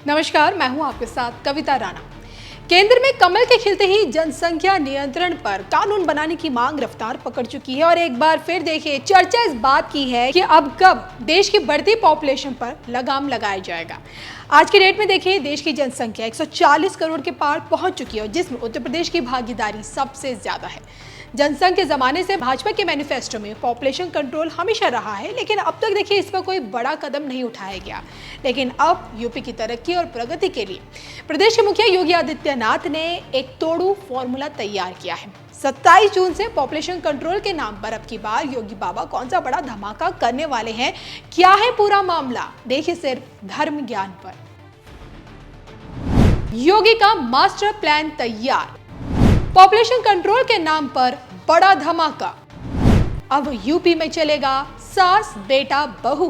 नमस्कार, मैं हूं आपके साथ कविता राणा। केंद्र में कमल के खिलते ही जनसंख्या नियंत्रण पर कानून बनाने की मांग रफ्तार पकड़ चुकी है और एक बार फिर देखिए चर्चा इस बात की है कि अब कब देश की बढ़ती पॉपुलेशन पर लगाम लगाया जाएगा। आज की डेट में देखिए देश की जनसंख्या 140 करोड़ के पार पहुंच चुकी है, जिसमें उत्तर प्रदेश की भागीदारी सबसे ज्यादा है। जनसंघ के जमाने से भाजपा के मैनिफेस्टो में पॉपुलेशन कंट्रोल हमेशा रहा है, लेकिन अब तक देखिए इस पर कोई बड़ा कदम नहीं उठाया गया। लेकिन अब यूपी की तरक्की और प्रगति के लिए प्रदेश के मुखिया योगी आदित्यनाथ ने एक तोड़ू फॉर्मूला तैयार किया है। 27 जून से पॉपुलेशन कंट्रोल के नाम पर अब की बार योगी बाबा कौन सा बड़ा धमाका करने वाले हैं, क्या है पूरा मामला, देखिए सिर्फ धर्म ज्ञान पर। योगी का मास्टर प्लान तैयार, पॉपुलेशन कंट्रोल के नाम पर बड़ा धमाका। अब यूपी में चलेगा सास बेटा बहू,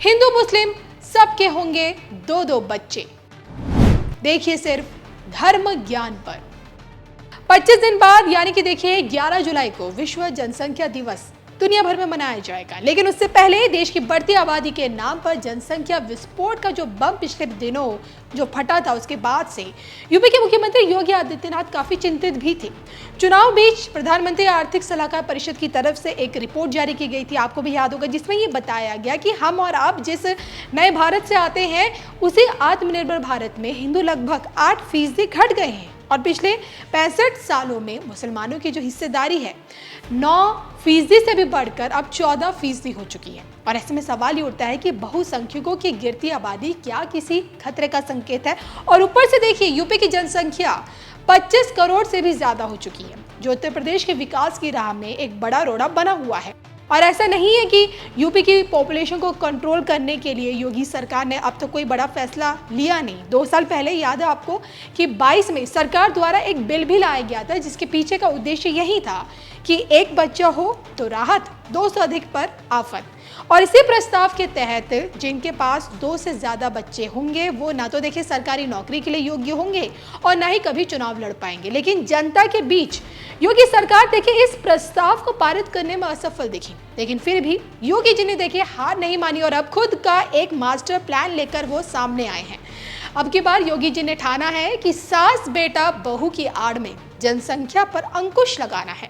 हिंदू मुस्लिम सबके होंगे 2-2 बच्चे, देखिए सिर्फ धर्म ज्ञान पर। 25 दिन बाद यानी कि देखिए 11 जुलाई को विश्व जनसंख्या दिवस दुनिया भर में मनाया जाएगा, लेकिन उससे पहले देश की बढ़ती आबादी के नाम पर जनसंख्या विस्फोट का जो बम पिछले दिनों जो फटा था, उसके बाद से यूपी के मुख्यमंत्री योगी आदित्यनाथ काफी चिंतित भी थे। चुनाव बीच प्रधानमंत्री आर्थिक सलाहकार परिषद की तरफ से एक रिपोर्ट जारी की गई थी, आपको भी याद होगा, जिसमें ये बताया गया कि हम और आप जिस नए भारत से आते हैं उसी आत्मनिर्भर भारत में हिंदू लगभग 8% घट गए हैं और पिछले 65 सालों में मुसलमानों की जो हिस्सेदारी है 9% से भी बढ़कर अब 14% हो चुकी है। और ऐसे में सवाल ये उठता है कि बहुसंख्यकों की गिरती आबादी क्या किसी खतरे का संकेत है। और ऊपर से देखिए यूपी की जनसंख्या 25 करोड़ से भी ज्यादा हो चुकी है, जो उत्तर प्रदेश के विकास की राह में एक बड़ा रोड़ा बना हुआ है। और ऐसा नहीं है कि यूपी की पॉपुलेशन को कंट्रोल करने के लिए योगी सरकार ने अब तो कोई बड़ा फैसला लिया नहीं। 2 साल पहले याद है आपको कि 22 में सरकार द्वारा एक बिल भी लाया गया था, जिसके पीछे का उद्देश्य यही था कि एक बच्चा हो तो राहत, 2 से अधिक पर आफत। और इसी प्रस्ताव के तहत जिनके पास 2 से ज्यादा बच्चे होंगे वो ना तो देखिए सरकारी नौकरी के लिए योग्य होंगे और ना ही कभी चुनाव लड़ पाएंगे। लेकिन जनता के बीच योगी सरकार देखिए इस प्रस्ताव को पारित करने में असफल दिखी, लेकिन फिर भी योगी जी ने देखिए हार नहीं मानी और अब खुद का एक मास्टर प्लान लेकर वो सामने आए हैं। अब की बार योगी जी ने ठाना है कि सास बेटा बहू की आड़ में जनसंख्या पर अंकुश लगाना है।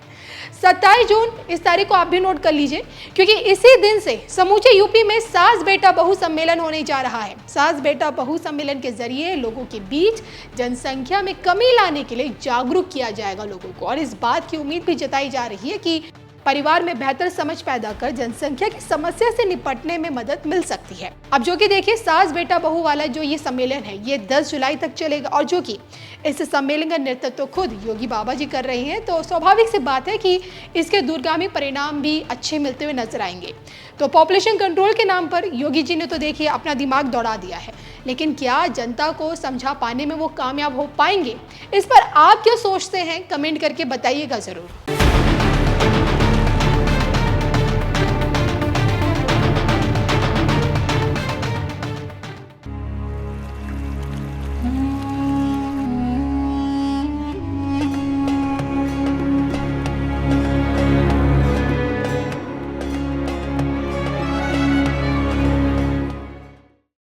27 जून इस तारीख को आप भी नोट कर लीजिए, क्योंकि इसी दिन से समूचे यूपी में सास बेटा बहू सम्मेलन होने जा रहा है। सास बेटा बहू सम्मेलन के जरिए लोगों के बीच जनसंख्या में कमी लाने के लिए जागरूक किया जाएगा लोगों को, और इस बात की उम्मीद भी जताई जा रही है कि परिवार में बेहतर समझ पैदा कर जनसंख्या की समस्या से निपटने में मदद मिल सकती है। अब जो कि देखिए सास बेटा बहू वाला जो ये सम्मेलन है ये 10 जुलाई तक चलेगा, और जो कि इस सम्मेलन का नेतृत्व तो खुद योगी बाबा जी कर रहे हैं, तो स्वाभाविक सी बात है कि इसके दूरगामी परिणाम भी अच्छे मिलते हुए नजर आएंगे। तो पॉपुलेशन कंट्रोल के नाम पर योगी जी ने तो देखिए अपना दिमाग दौड़ा दिया है, लेकिन क्या जनता को समझा पाने में वो कामयाब हो पाएंगे? इस पर आप क्या सोचते हैं, कमेंट करके बताइएगा जरूर।